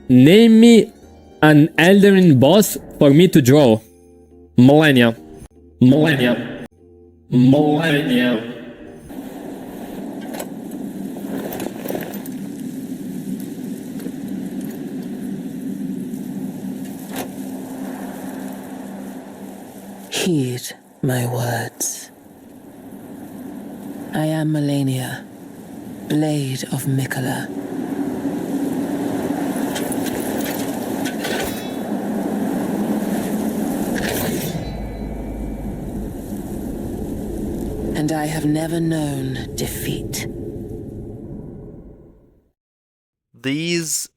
Name me an Elden Ring boss for me to draw. Millennia. Millennia. Millennia. Heed my words. I am Melania, Blade of Mikola. And I have never known defeat. These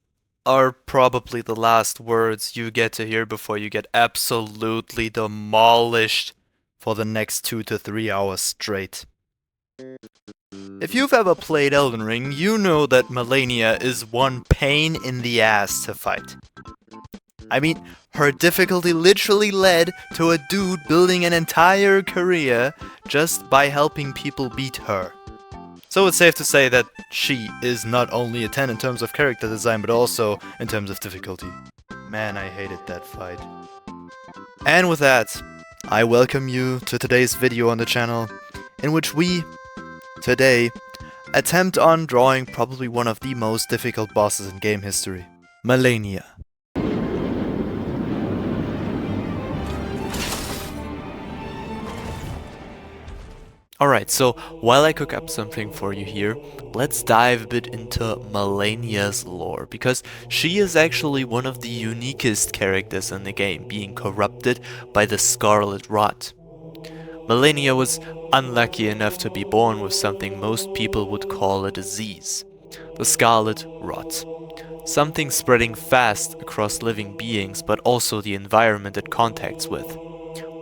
are probably the last words you get to hear before you get absolutely demolished for the next 2 to 3 hours straight. If you've ever played Elden Ring, you know that Melania is one pain in the ass to fight. I mean, her difficulty literally led to a dude building an entire career just by helping people beat her. So it's safe to say that she is not only a 10 in terms of character design, but also in terms of difficulty. Man, I hated that fight. And with that, I welcome you to today's video on the channel, in which we, today, attempt on drawing probably one of the most difficult bosses in game history, Melania. Alright, so while I cook up something for you here, let's dive a bit into Melania's lore, because she is actually one of the uniquest characters in the game, being corrupted by the Scarlet Rot. Melania was unlucky enough to be born with something most people would call a disease, the Scarlet Rot. Something spreading fast across living beings, but also the environment it contacts with.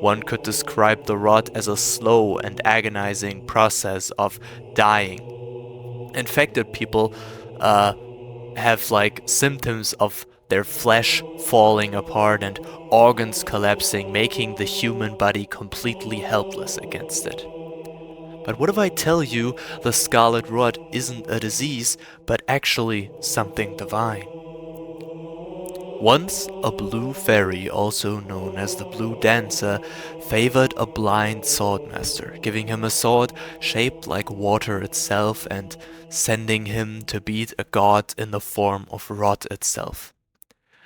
One could describe the rot as a slow and agonizing process of dying. Infected people have like symptoms of their flesh falling apart and organs collapsing, making the human body completely helpless against it. But what if I tell you the Scarlet Rot isn't a disease, but actually something divine? Once, a blue fairy, also known as the Blue Dancer, favored a blind swordmaster, giving him a sword shaped like water itself and sending him to beat a god in the form of rot itself.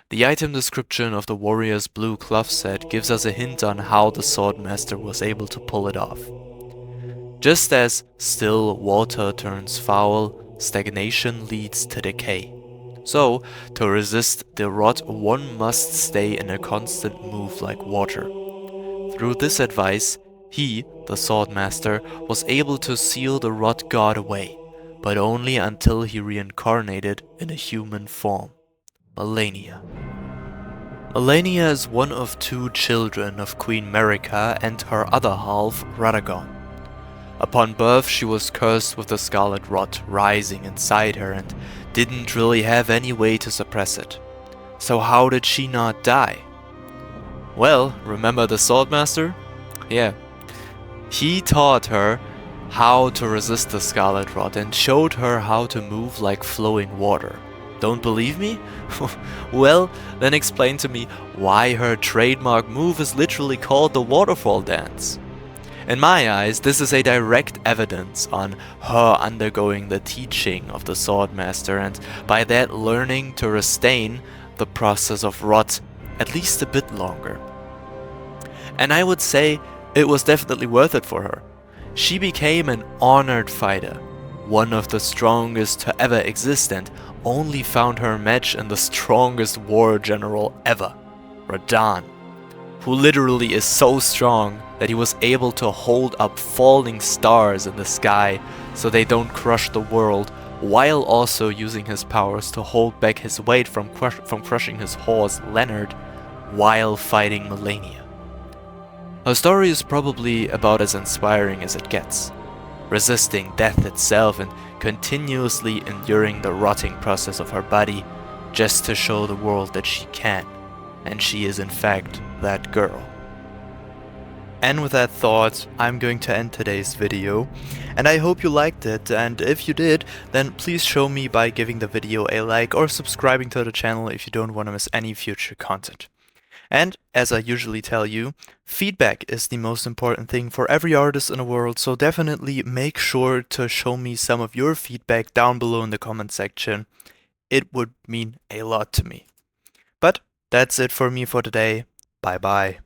The item description of the warrior's blue cloth set gives us a hint on how the swordmaster was able to pull it off. Just as still water turns foul, stagnation leads to decay. So, to resist the rot, one must stay in a constant move like water. Through this advice, he, the swordmaster, was able to seal the rot god away, but only until he reincarnated in a human form, Melania. Melania is one of 2 children of Queen Marika and her other half, Radagon. Upon birth, she was cursed with the Scarlet Rot rising inside her and didn't really have any way to suppress it. So how did she not die? Well, remember the Swordmaster? Yeah. He taught her how to resist the Scarlet Rot and showed her how to move like flowing water. Don't believe me? Well, then explain to me why her trademark move is literally called the waterfall dance. In my eyes, this is a direct evidence on her undergoing the teaching of the Swordmaster and by that learning to restrain the process of rot at least a bit longer. And I would say it was definitely worth it for her. She became an honored fighter, one of the strongest to ever exist, and only found her match in the strongest war general ever, Radahn, who literally is so strong that he was able to hold up falling stars in the sky so they don't crush the world, while also using his powers to hold back his weight from crushing his horse Leonard while fighting Melania. Her story is probably about as inspiring as it gets, resisting death itself and continuously enduring the rotting process of her body just to show the world that she can, and she is in fact that girl. And with that thought, I'm going to end today's video, and I hope you liked it, and if you did, then please show me by giving the video a like or subscribing to the channel if you don't want to miss any future content. And as I usually tell you, feedback is the most important thing for every artist in the world, so definitely make sure to show me some of your feedback down below in the comment section. It would mean a lot to me. But that's it for me for today. Bye bye.